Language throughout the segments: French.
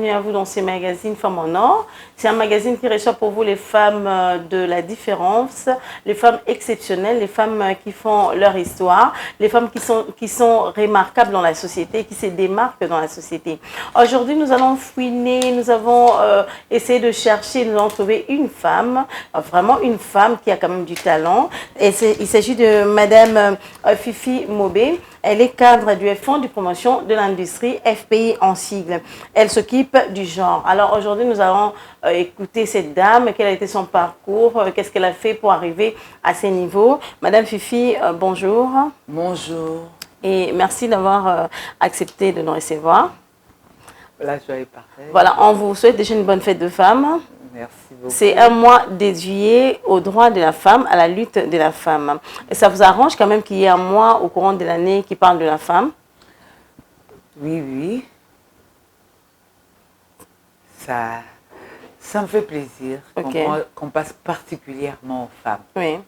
bienvenue à vous dans ce magazine Femmes en Or. C'est un magazine qui reçoit pour vous les femmes de la différence, les femmes exceptionnelles, les femmes qui font leur histoire, les femmes qui sont remarquables dans la société, qui se démarquent dans la société. Aujourd'hui, nous allons fouiner, nous avons essayé de chercher, nous allons trouver une femme, vraiment une femme qui a quand même du talent. Et il s'agit de Madame Fifi Mobé. Elle est cadre du Fonds de promotion de l'industrie, FPI en sigle. Elle s'occupe du genre. Alors aujourd'hui, nous allons écouter cette dame, quel a été son parcours, qu'est-ce qu'elle a fait pour arriver à ces niveaux. Madame Fifi, bonjour. Bonjour. Et merci d'avoir accepté de nous recevoir. La joie est parfaite. Voilà, on vous souhaite déjà une bonne fête de femmes. Merci beaucoup. C'est un mois dédié aux droits de la femme, à la lutte de la femme. Et ça vous arrange quand même qu'il y ait un mois au courant de l'année qui parle de la femme? Oui, oui. Ça me fait plaisir qu'on passe particulièrement aux femmes. Oui.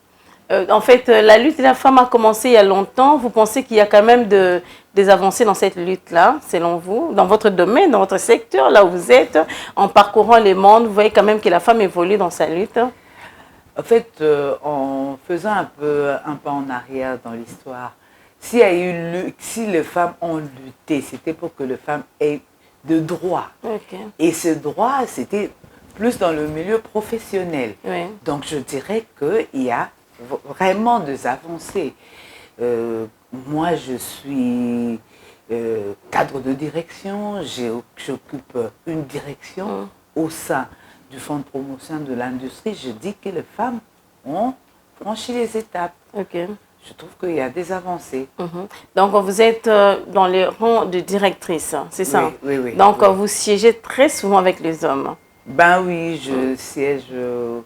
En fait, la lutte de la femme a commencé il y a longtemps. Vous pensez qu'il y a quand même des avancées dans cette lutte-là, selon vous, dans votre domaine, dans votre secteur, là où vous êtes, en parcourant les mondes, vous voyez quand même que la femme évolue dans sa lutte? En fait, en faisant un pas en arrière dans l'histoire, si les femmes ont lutté, c'était pour que les femmes aient de droits. Okay. Et ce droit, c'était plus dans le milieu professionnel. Oui. Donc, je dirais qu'il y a vraiment des avancées. Moi, je suis cadre de direction, j'occupe une direction au sein du Fonds de promotion de l'industrie. Je dis que les femmes ont franchi les étapes. Okay. Je trouve qu'il y a des avancées. Donc, vous êtes dans les rangs de directrice, c'est ça? Oui, oui. Donc, oui. vous siégez très souvent avec les hommes? Ben oui, je siège au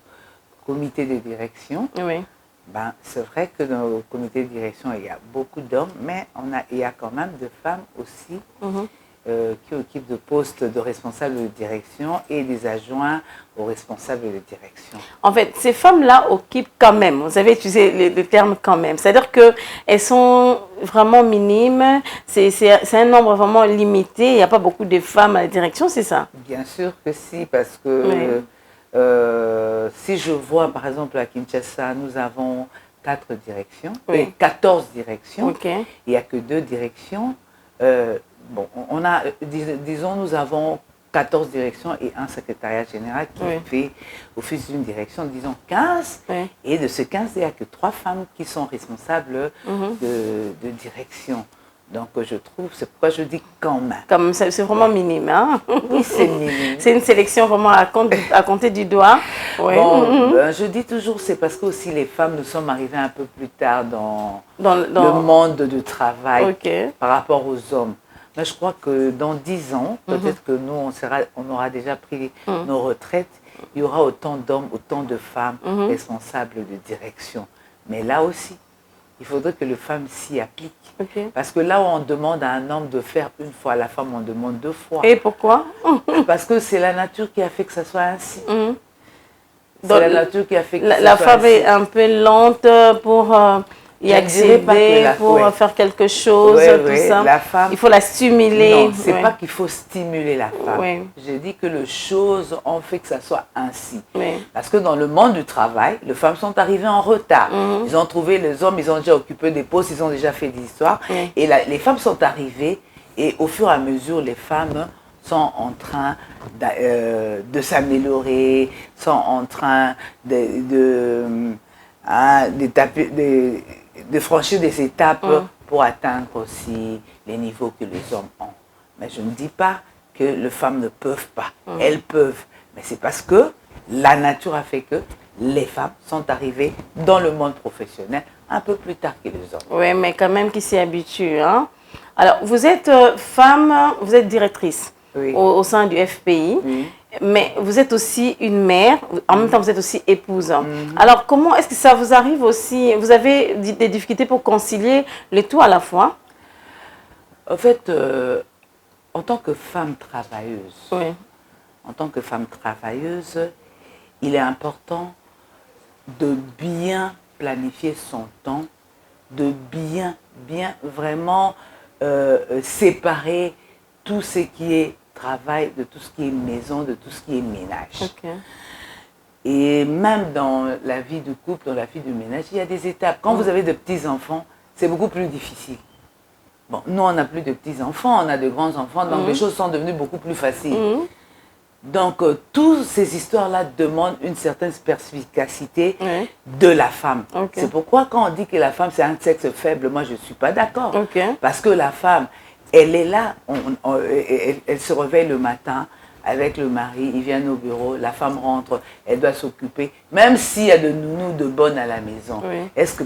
comité de direction. Oui. Ben, c'est vrai que dans le comité de direction, il y a beaucoup d'hommes, mais il y a quand même des femmes aussi qui occupent de postes de responsables de direction et des adjoints aux responsables de direction. En fait, ces femmes-là occupent quand même, vous avez utilisé le terme quand même, c'est-à-dire qu'elles sont vraiment minimes, c'est un nombre vraiment limité, il n'y a pas beaucoup de femmes à la direction, c'est ça? Bien sûr que si, parce que si je vois par exemple à Kinshasa, nous avons 4 directions, 14 directions, il n'y a que 2 directions. Bon, on a, disons, nous avons 14 directions et un secrétariat général qui fait office d'une direction, disons 15. Et de ces 15, il n'y a que 3 femmes qui sont responsables de direction. Donc, je trouve, c'est pourquoi je dis quand même. Comme c'est vraiment minime, hein? Oui, c'est minime. C'est une sélection vraiment à compter du doigt. Oui. Bon, je dis toujours, c'est parce que aussi les femmes, nous sommes arrivées un peu plus tard dans le monde du travail par rapport aux hommes. Mais je crois que dans 10 ans, peut-être que nous, on aura déjà pris nos retraites, il y aura autant d'hommes, autant de femmes responsables de direction. Mais là aussi, il faudrait que les femmes s'y appliquent. Parce que là où on demande à un homme de faire une fois, à la femme, on demande 2 fois. Et pourquoi? Parce que c'est la nature qui a fait que ça soit ainsi. C'est la nature qui a fait que ça soit la femme ainsi. est un peu lente pour y accéder, pour faire quelque chose, tout ça. La femme, il faut la stimuler. Non, c'est pas qu'il faut stimuler la femme. Oui. J'ai dit que les choses ont fait que ça soit ainsi. Parce que dans le monde du travail, les femmes sont arrivées en retard. Ils ont trouvé les hommes, ils ont déjà occupé des postes, ils ont déjà fait des histoires. Et les femmes sont arrivées et au fur et à mesure, les femmes sont en train de s'améliorer, sont en train de franchir des étapes pour atteindre aussi les niveaux que les hommes ont. Mais je ne dis pas que les femmes ne peuvent pas. Elles peuvent. Mais c'est parce que la nature a fait que les femmes sont arrivées dans le monde professionnel un peu plus tard que les hommes. Oui, mais quand même qui s'y habituent. Hein? Alors, vous êtes femme, vous êtes directrice au sein du FPI. Mais vous êtes aussi une mère, en même temps vous êtes aussi épouse. Alors comment est-ce que ça vous arrive aussi? Vous avez des difficultés pour concilier les tout à la fois? En fait, en tant que femme travailleuse, il est important de bien planifier son temps, de bien vraiment séparer tout ce qui est travail, de tout ce qui est maison, de tout ce qui est ménage. Et même dans la vie du couple, dans la vie du ménage, il y a des étapes. Quand vous avez de petits-enfants, c'est beaucoup plus difficile. Bon, nous, on n'a plus de petits-enfants, on a de grands-enfants, donc les choses sont devenues beaucoup plus faciles. Donc, toutes ces histoires-là demandent une certaine perspicacité de la femme. C'est pourquoi quand on dit que la femme, c'est un sexe faible, moi, je ne suis pas d'accord. Parce que la femme, elle est là, elle se réveille le matin avec le mari, ils viennent au bureau, la femme rentre, elle doit s'occuper, même s'il y a de nounous de bonnes à la maison.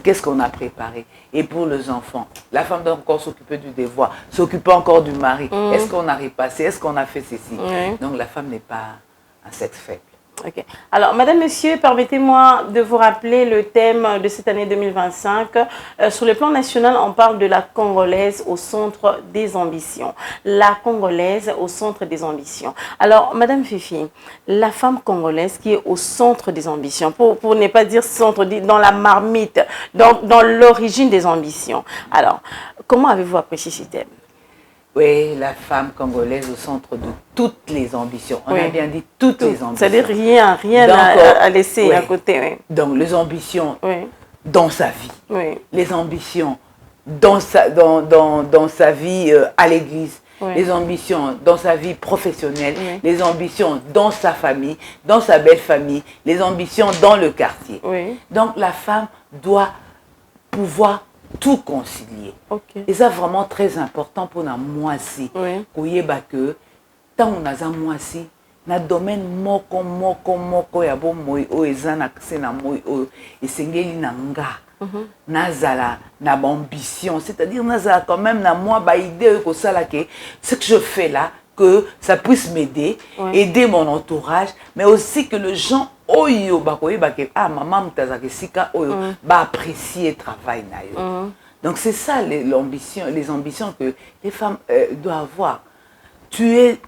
Qu'est-ce qu'on a préparé? Et pour les enfants, la femme doit encore s'occuper du devoir, s'occuper encore du mari. Est-ce qu'on a repassé? Est-ce qu'on a fait ceci? Donc la femme n'est pas un sexe faible. Alors, madame, monsieur, permettez-moi de vous rappeler le thème de cette année 2025. Sur le plan national, on parle de la Congolaise au centre des ambitions. La Congolaise au centre des ambitions. Alors, madame Fifi, la femme congolaise qui est au centre des ambitions, pour ne pas dire centre, dans la marmite, dans l'origine des ambitions. Alors, comment avez-vous apprécié ce thème? Oui, la femme congolaise au centre de toutes les ambitions. On a bien dit toutes les ambitions. C'est-à-dire rien à laisser à côté. Donc, les ambitions dans sa vie. Les ambitions dans sa vie à l'église. Les ambitions dans sa vie professionnelle. Les ambitions dans sa famille, dans sa belle famille. Les ambitions dans le quartier. Donc, la femme doit pouvoir tout concilier. Et ça vraiment très important pour moi aussi. Que tant on a moi aussi, na domaine moko ya bo moi o ezana na moi o esengeli nanga. Nazala na ambition, c'est-à-dire nazala quand même na moi ba idée ko sala que ce que je fais là que ça puisse m'aider, aider mon entourage, mais aussi que les gens oyo bakoye bake maman mutazake sika oyo ba apprécier le travail na yo. Donc c'est ça les ambitions que les femmes doivent avoir. Tu es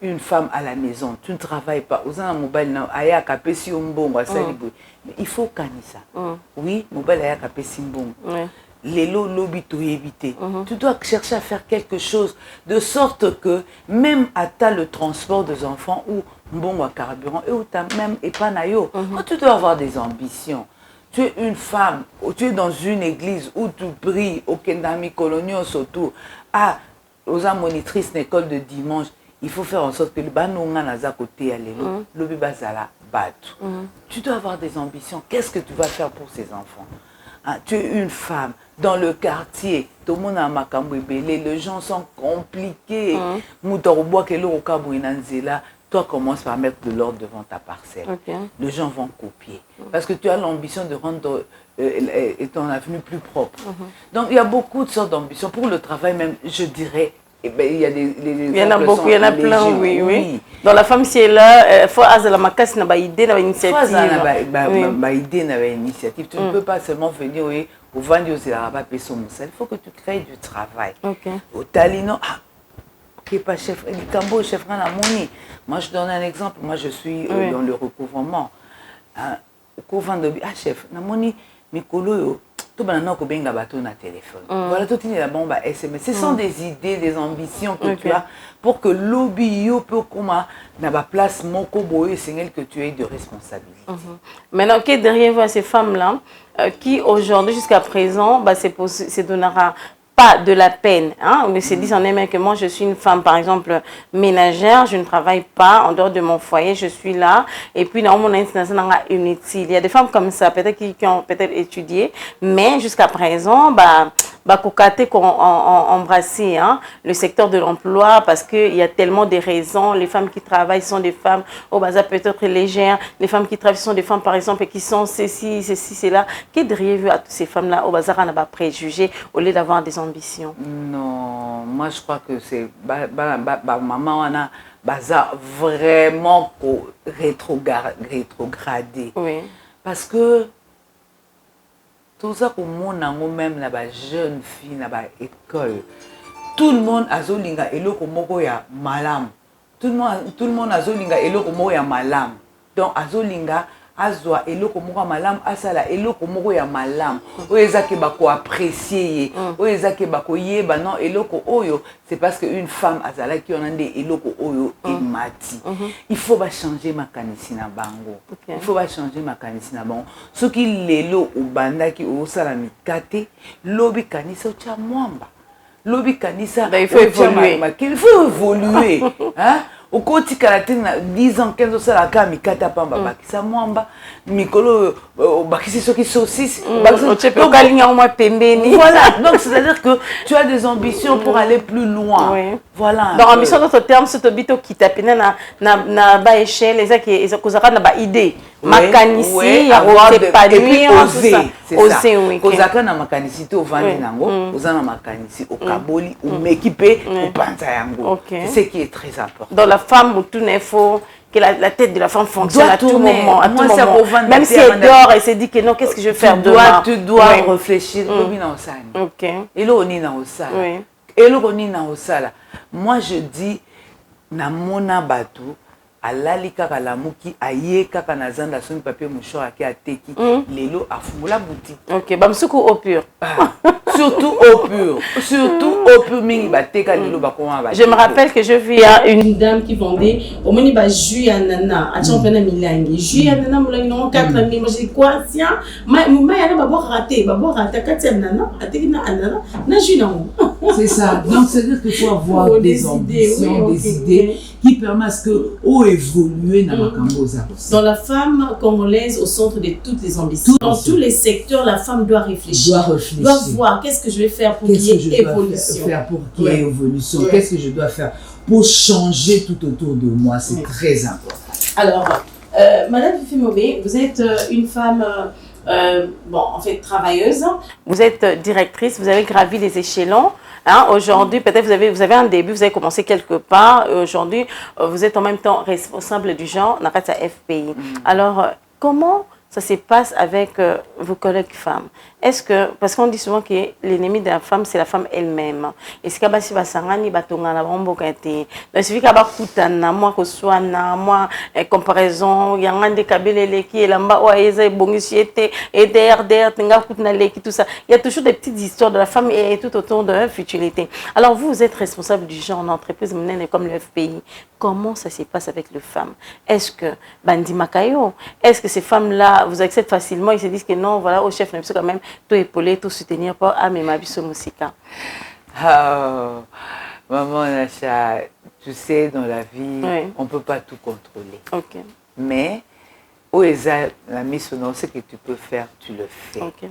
une femme à la maison, tu ne travailles pas. Il faut canner ça. Oui, tu dois chercher à faire quelque chose de sorte que même à le transport des enfants ou bon carburant et ou même épanayo, tu dois avoir des ambitions. Tu es une femme, tu es dans une église où tu pries au Kendami Colonial surtout aux monitrices d'école de dimanche, il faut faire en sorte que le banonga naza côté alelo, le bibazala batu. Tu dois avoir des ambitions. Qu'est-ce que tu vas faire pour ces enfants? Tu es une femme dans le quartier, tout le monde a makambo ebele, les gens sont compliqués. Toi, commence par mettre de l'ordre devant ta parcelle. Les gens vont copier. Parce que tu as l'ambition de rendre ton avenue plus propre. Donc, il y a beaucoup de sortes d'ambitions. Pour le travail même, je dirais, il y a il y en a beaucoup, il y en a plein, oui. Dans la femme, si elle est là, il faut avoir la idée, une initiative. Tu ne peux pas seulement venir au vendre aux Arabes et son il faut que tu crées du travail. Au Talino, pas chef, chef moi je donne un exemple, moi je suis dans le recouvrement. Chef, mikolo tout na téléphone. Voilà tout la bombe SMS. Ce sont des idées, des ambitions que tu as pour que lobby yo peut comme na ba place moko boye signal que tu aies de responsabilité. Maintenant, qu'est derrière vous ces femmes là qui aujourd'hui jusqu'à présent se donnera pas de la peine, hein? On se dit en même que moi je suis une femme par exemple ménagère, je ne travaille pas en dehors de mon foyer, je suis là et puis dans mon institution inutile. Il y a des femmes comme ça peut-être qui ont peut-être étudié, mais jusqu'à présent embrasser le secteur de l'emploi parce qu'il y a tellement de raisons. Les femmes qui travaillent sont des femmes au bazar peut-être légères, les femmes qui travaillent sont des femmes par exemple qui sont ceci, cela. Qu'est derrière vous à toutes ces femmes-là au bazar on n'a pas préjugé au lieu d'avoir des ambitions? Non, moi je crois que c'est maman on a bazar vraiment rétrogradé. Parce que tout ça pour moi même la jeune fille na ba école, tout le monde a zolinga eloko moko ya malam. Tout le monde a zolinga eloko moko ya malam. Donc a zolinga azwa eloko moko malam asala eloko moko ya malam oyo ezaki bako apprécier oyo ezaki bako yeba non eloko oyo c'est parce que une femme azalaki on ande eloko oyo emati il faut ba changer makanisi na bango il faut ba changer makanisi na bango soki lelo ubandaki osala mikate lobi kanisa ocha mwamba lobi kanisa il faut évoluer il faut évoluer hein au quotidien, 10 ans, 15 ans, ça la cam, mikata pamba bakisa mwamba, mikolo bakisi soki saucisse, voilà. Donc c'est-à-dire que tu as des ambitions pour aller plus loin. Voilà. Donc ambition d'autre terme, c'est to bito qui tapine na ba échelle, les a qui kozaka na ba idée. Makanisi, avoir épanouir, oser, oui. Kozaka na makanisi to vandi nango, ozana makanisi au kaboli, ou m'équiper, au panza yango. C'est ce qui est très important. Dans la femme, où tout n'est faux, que la tête de la femme fonctionne à tout moment. Même si elle dort, elle se dit que non, qu'est-ce que je vais faire demain? Tu dois réfléchir. Et là, on est dans le sale. Et là, on est dans le sale. Moi, je dis, na mona bateau, alali kaka lamuki aye kaka na zanda son papier mouchoir aki ateki lelo afungula boutique. OK, bamsuku au pur. Surtout au pur mingi bateka lelo bakoma ba. Je me rappelle que je vis une dame qui vendait au moni ba jus ya nana, a tchon pena milangi. Jus ya nana molangi non 4000, moi j'ai quoi tiens, ma yana ba boire raté 4 nana, ateki na anana, na jus non. C'est ça. Donc c'est dire qu'il faut avoir des ambitions, des idées qui permettent que évoluer dans la femme congolaise au centre de toutes les ambitions. Dans tous les secteurs, la femme doit réfléchir. Doit voir qu'est-ce que je vais faire pour qu'il y ait évolution. Qu'est-ce que je dois faire pour changer tout autour de moi. C'est très important. Alors, Madame Fifimobé, vous êtes une femme bon, en fait, travailleuse. Vous êtes directrice, vous avez gravi les échelons. Hein, aujourd'hui, peut-être vous avez un début, vous avez commencé quelque part. Aujourd'hui, vous êtes en même temps responsable du genre dans la FPI. Alors, comment ça se passe avec vos collègues femmes? Est-ce que, parce qu'on dit souvent que l'ennemi de la femme, c'est la femme elle-même. Est-ce qu'il y a des sangani batonga la bombo kati? Donc, il y a des moi que soit na moi comparaison, il y a des kabelele qui est là-bas, ouais, ils ont bonisiété et derrière tinga kutna leki tout ça. Il y a toujours des petites histoires de la femme et tout autour de leur futilité. Alors, vous êtes responsable du genre en entreprise comme le FPI. Comment ça se passe avec les femmes? Est-ce que Bandi Makayo, est-ce que ces femmes-là vous acceptent facilement? Ils se disent que non, voilà, au chef, quand même, tout épauler, tout soutenir pour amener Biso Musika. Oh, maman Nacha, tu sais, dans la vie, on ne peut pas tout contrôler. Okay. Mais, où est la mission, ce que tu peux faire, tu le fais. Okay.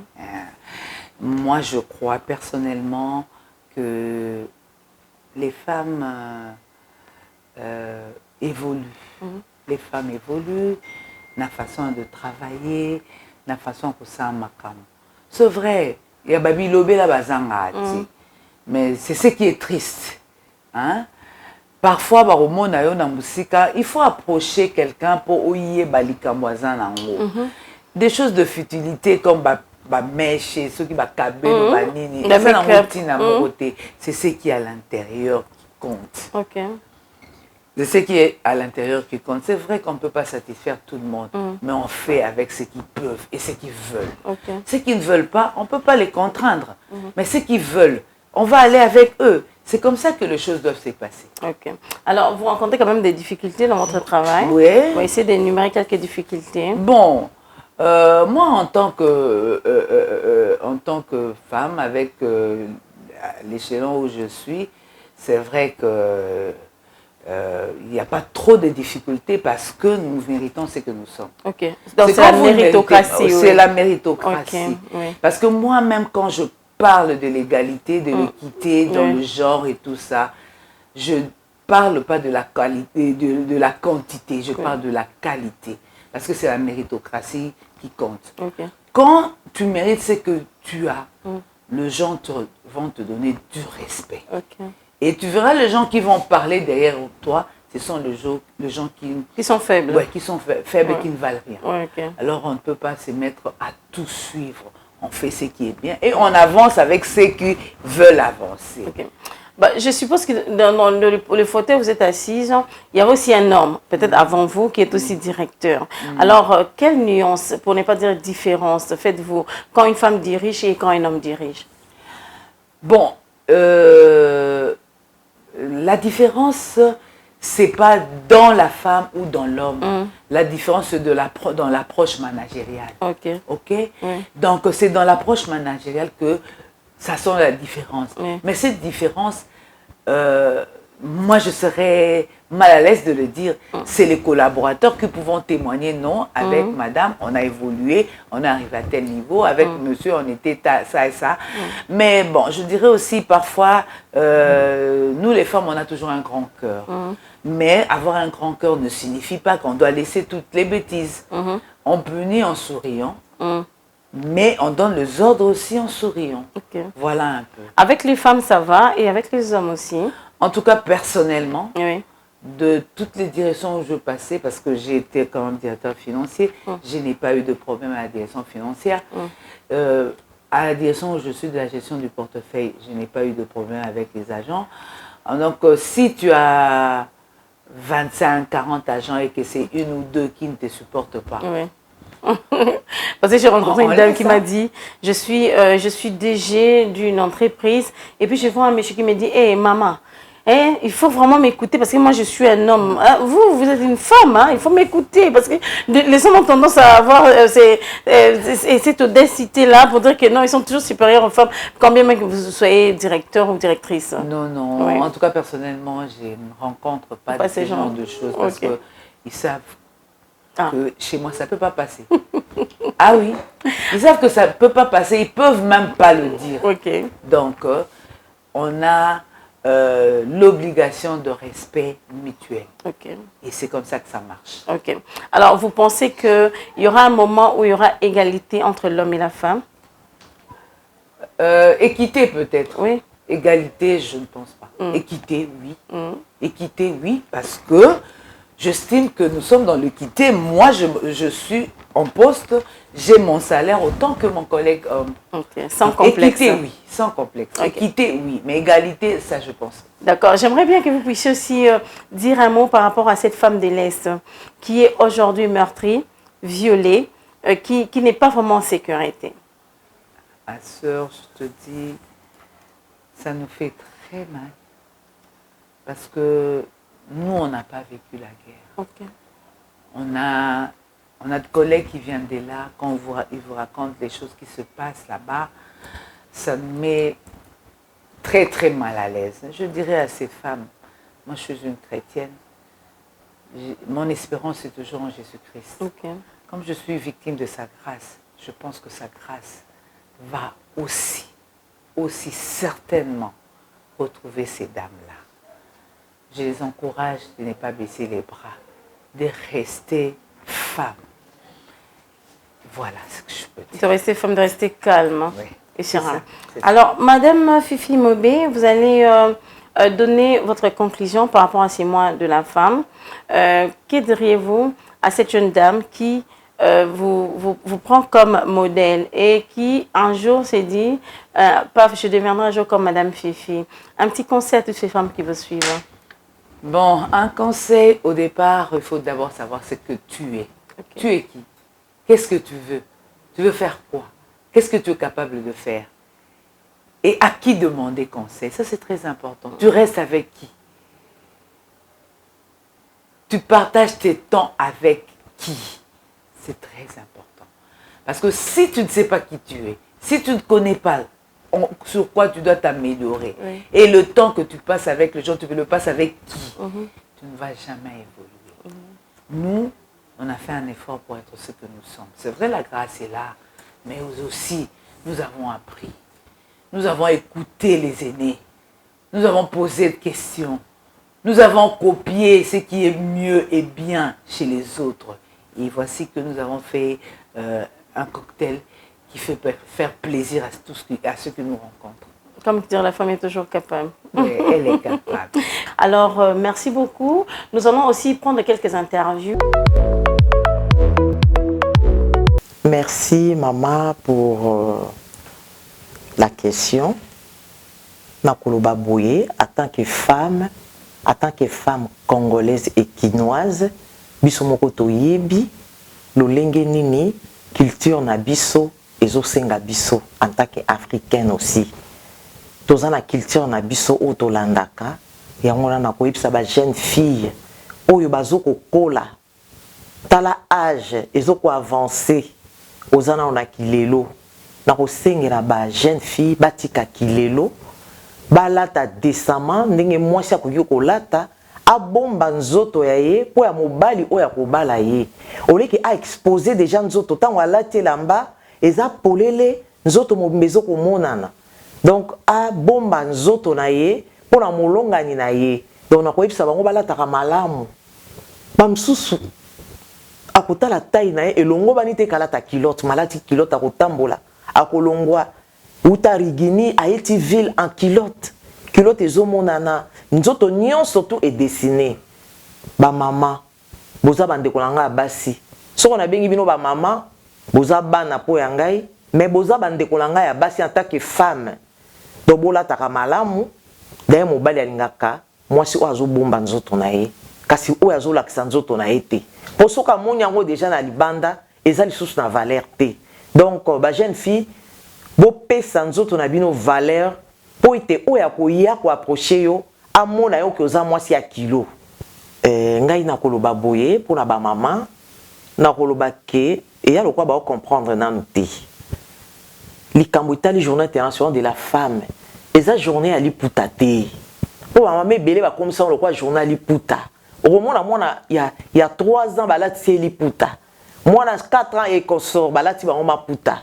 Moi, je crois personnellement que les femmes évoluent. Les femmes évoluent, la façon de travailler, la façon que ça m'accame. C'est vrai, il y a Babi Lobé la bazanga, mais c'est ce qui est triste. Hein? Parfois, il faut approcher quelqu'un pour ouiller balika moisin en haut. Des choses de futilité comme mèche, ceux qui kabelo, banini, c'est ce qui est à l'intérieur qui compte. Okay. C'est ce qui est à l'intérieur qui compte. C'est vrai qu'on ne peut pas satisfaire tout le monde, mais on fait avec ce qu'ils peuvent et ce qu'ils veulent. Okay. Ceux qui ne veulent pas, on ne peut pas les contraindre. Mais ceux qui veulent, on va aller avec eux. C'est comme ça que les choses doivent se passer. Ok. Alors, vous rencontrez quand même des difficultés dans votre travail. Oui. On va essayer d'énumérer quelques difficultés. Bon, moi, en tant que femme, avec l'échelon où je suis, c'est vrai que il n'y a pas trop de difficultés parce que nous méritons ce que nous sommes. Ok. Donc c'est la méritocratie. C'est la méritocratie. Okay. Oui. Parce que moi-même, quand je parle de l'égalité, de l'équité dans le genre et tout ça, je ne parle pas de la qualité, de la quantité, je parle de la qualité. Parce que c'est la méritocratie qui compte. Okay. Quand tu mérites ce que tu as, les gens vont te donner du respect. Okay. Et tu verras les gens qui vont parler derrière toi, ce sont les gens qui sont faibles. Ouais, qui sont faibles et qui ne valent rien. Ouais, okay. Alors on ne peut pas se mettre à tout suivre. On fait ce qui est bien et on avance avec ceux qui veulent avancer. Okay. Bah, je suppose que dans le fauteuil où vous êtes assise, il y avait aussi un homme, peut-être avant vous, qui est aussi directeur. Alors, quelle nuance, pour ne pas dire différence, faites-vous quand une femme dirige et quand un homme dirige? Bon, la différence, c'est pas dans la femme ou dans l'homme. La différence, c'est dans l'approche managériale. Ok. Ok. Donc, c'est dans l'approche managériale que ça sent la différence. Mais cette différence, moi, je serais mal à l'aise de le dire. C'est les collaborateurs qui pouvons témoigner, non, avec madame, on a évolué, on est arrivé à tel niveau, avec monsieur, on était ça et ça. Mais bon, je dirais aussi parfois, nous les femmes, on a toujours un grand cœur. Mais avoir un grand cœur ne signifie pas qu'on doit laisser toutes les bêtises. On punit en souriant. Mais on donne les ordres aussi en souriant. Voilà un peu. Avec les femmes, ça va, et avec les hommes aussi? En tout cas, personnellement, de toutes les directions où je passais, parce que j'ai été quand même directeur financier, je n'ai pas eu de problème à la direction financière. À la direction où je suis de la gestion du portefeuille, je n'ai pas eu de problème avec les agents. Donc, si tu as 25, 40 agents et que c'est une ou deux qui ne te supportent pas, parce que j'ai rencontré une dame qui m'a dit, je suis DG d'une entreprise, et puis je vois un monsieur qui me dit, hé maman, il faut vraiment m'écouter parce que moi je suis un homme. Vous êtes une femme, hein, il faut m'écouter parce que les hommes ont tendance à avoir cette audacité-là pour dire que non, ils sont toujours supérieurs aux femmes, quand bien même que vous soyez directeur ou directrice. Non, non, en tout cas personnellement, je ne rencontre pas de ce genre de choses parce qu'ils savent que chez moi, ça ne peut pas passer. Ah oui, ils savent que ça ne peut pas passer, ils ne peuvent même pas le dire. Donc, on a l'obligation de respect mutuel. Et c'est comme ça que ça marche. Alors, vous pensez qu'il y aura un moment où il y aura égalité entre l'homme et la femme? Équité peut-être. Oui. Égalité, je ne pense pas. Équité, oui. Équité, oui, parce que j'estime que nous sommes dans l'équité. Moi, je suis en poste, j'ai mon salaire autant que mon collègue homme. Sans complexe. Équité, oui, sans complexe. Équité, oui, mais égalité, ça, je pense. D'accord. J'aimerais bien que vous puissiez aussi dire un mot par rapport à cette femme de l'Est qui est aujourd'hui meurtrie, violée, qui n'est pas vraiment en sécurité. Ma soeur, je te dis, ça nous fait très mal. Parce que nous, on n'a pas vécu la guerre. On a de collègues qui viennent de là, quand ils vous racontent les choses qui se passent là-bas, ça nous met très très mal à l'aise. Je dirais à ces femmes, moi je suis une chrétienne, mon espérance est toujours en Jésus-Christ. Comme je suis victime de sa grâce, je pense que sa grâce va aussi certainement retrouver ces dames-là. Je les encourage de ne pas baisser les bras, de rester femmes. Voilà ce que je peux dire. De rester femme, de rester calme et serein. Ça. Alors, Madame Fifi Mobé, vous allez donner votre conclusion par rapport à ces mois de la femme. Que diriez-vous à cette jeune dame qui vous prend comme modèle et qui un jour s'est dit, je deviendrai un jour comme Madame Fifi. Un petit conseil à toutes ces femmes qui vous suivent. Bon, un conseil au départ, il faut d'abord savoir ce que tu es. Tu es qui? Qu'est-ce que tu veux? Tu veux faire quoi? Qu'est-ce que tu es capable de faire? Et à qui demander conseil? Ça, c'est très important. Tu restes avec qui? Tu partages tes temps avec qui? C'est très important. Parce que si tu ne sais pas qui tu es, si tu ne connais pas sur quoi tu dois t'améliorer, et le temps que tu passes avec les gens, tu le passes avec qui? Tu ne vas jamais évoluer. Nous, on a fait un effort pour être ce que nous sommes. C'est vrai, la grâce est là, mais aussi, nous avons appris. Nous avons écouté les aînés. Nous avons posé des questions. Nous avons copié ce qui est mieux et bien chez les autres. Et voici que nous avons fait un cocktail qui fait faire plaisir à ceux que nous rencontrons. Comme dire, la femme est toujours capable. Oui, elle est capable. Alors, merci beaucoup. Nous allons aussi prendre quelques interviews. Merci, maman, pour la question. na koloba boye en tant que femme congolaise et quinoise biso moko toyebi lolenge nini culture na biso ezosenga biso en tant que africaine aussi toza na culture na biso oyo tolandaka yango na koyebisa ba jeune fille oyo bazokokola tala âge ezoko avancer ozana na kilelo na kosengela ba jeune fille batika kilelo balata décemment ndenge mwasi akoki kolata abomba nzoto ya ye po ya mobali oyo akobala ye oleki a exposer déjà nzoto tango alati elamba eza polele nzoto mobimba ezokomonana donc abomba nzoto na ye po na molongani na ye donc nakoyebisa bango balataka malamu bamsusu akotala taille na ye elongo bani te kalata kilote malati kilote akotambola akolongwa uta rigini aeti ville en kilote kilote ezomonana nzoto nyonso tout est dessiné ba mama boza bandeko na ngai basi soko na bengi bino ba mama boza bana po ya ngai mais boza bandeko na ngai ya basi en tant que femme to bolataka malamu daye mobali alingaka mwasi oyo azobomba nzoto na ye kasi oyo azolakisa nzoto na ye te po soka moni yango déjà na libanda eza lisusu na valeur te donc ba jeune fille bopesa nzoto na bino valeur po ite oyo akoya koapproche yo amona yo ke oza mwasi ya kilo ngai nakoloba boye mpona bamama nakoloba ke eya lokwa baocomprendre nanu te likambo etali journée internationale de la femme eza journée ya liputa te po bamama ebele bakomisa lokwa journée ya liputa okomona mwana ya 3 ans balati ye liputa mwana 4 ans ekosor balati bango maputa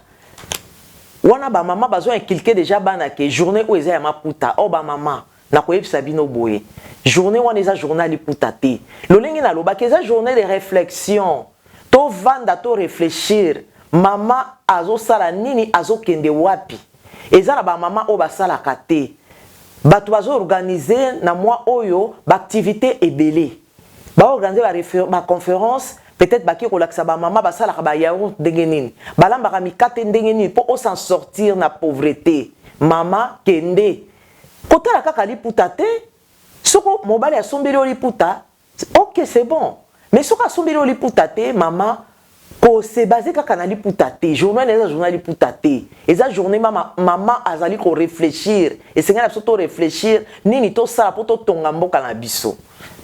wana ba mama bazo inculquer déjà bana ke journée où eza ya maputa o ba mama na koyebisa bino boye journée wana eza journée liputa te lolingi na loba ke eza journée de réflexion to vanda to réfléchir mama azo sala nini azo kende wapi eza na ba mama o ba sala kate bato bazo organiser na moi oyo ba activité ebele ba organiser ba conférence peut-être baki kolakisa ba mama basalaka ba yaourt ndenge nini balambaka mikate ndenge nini po o s'en sortir na pauvreté mama kende kotala kaka liputa te soko mobali asombeli liputa OK c'est bon mais soko asombeli liputa te mama ko se basé kaka na liputa te journée eza journée liputa te eza journée mama azali ko réfléchir et senga biso to réfléchir nini to sala po to tonga mboka na biso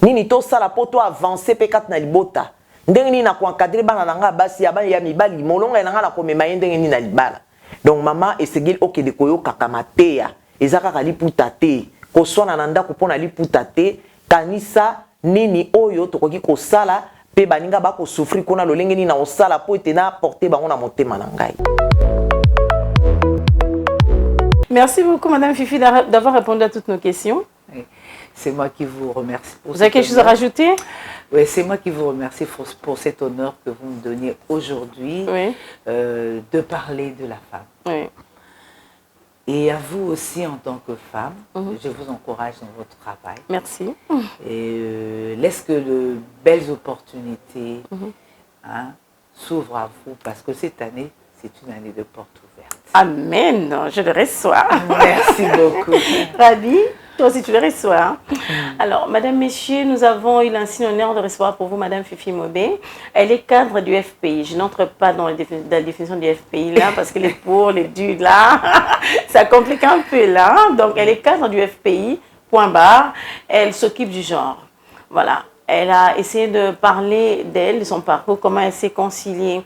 nini to sala po to avancer pe kat na libota ndenge nini na koencadrer bana na nga basi ya bana ya mibali molonga na nga na komema ye ndenge nini na libala donc mama esengeli okende koyokaka mateya eza kaka liputa te koswana na ndako mpona liputa te kanisa nini oyo tokoki kosala pe baninga bakosouffrir kuna lolenge nini na osala po ete na apporter bango na motema na ngai. Merci beaucoup Madame Fifi d'avoir répondu à toutes nos questions. Oui. C'est moi qui vous remercie. Vous avez quelque chose à rajouter? Oui, c'est moi qui vous remercie pour cet honneur que vous me donnez aujourd'hui, oui. De parler de la femme. Oui. Et à vous aussi en tant que femme, je vous encourage dans votre travail. Merci. Et laisse que de belles opportunités s'ouvrent à vous, parce que cette année, c'est une année de portes ouvertes. Amen, je le reçois. Merci beaucoup. Ravi, toi aussi tu le reçois. Alors, Madame, Messieurs, nous avons eu l'insigne honneur de recevoir pour vous Madame Fifi Mobé. Elle est cadre du FPI. Je n'entre pas dans la définition du FPI là, parce que les pour, les du là, ça complique un peu là. Donc, elle est cadre du FPI, point barre. Elle s'occupe du genre. Voilà. Elle a essayé de parler d'elle, de son parcours, comment elle s'est conciliée,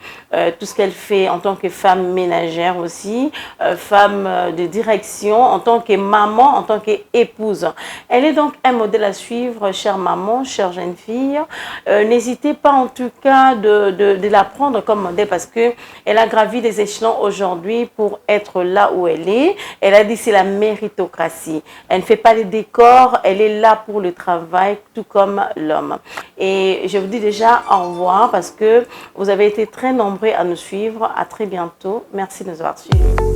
tout ce qu'elle fait en tant que femme ménagère aussi, femme de direction, en tant que maman, en tant qu'épouse. Elle est donc un modèle à suivre, chère maman, chère jeune fille. N'hésitez pas en tout cas de la prendre comme modèle parce qu'elle a gravi les échelons aujourd'hui pour être là où elle est. Elle a dit c'est la méritocratie. Elle ne fait pas les décors, elle est là pour le travail, tout comme l'homme. Et je vous dis déjà au revoir parce que vous avez été très nombreux à nous suivre. À très bientôt. Merci de nous avoir suivis.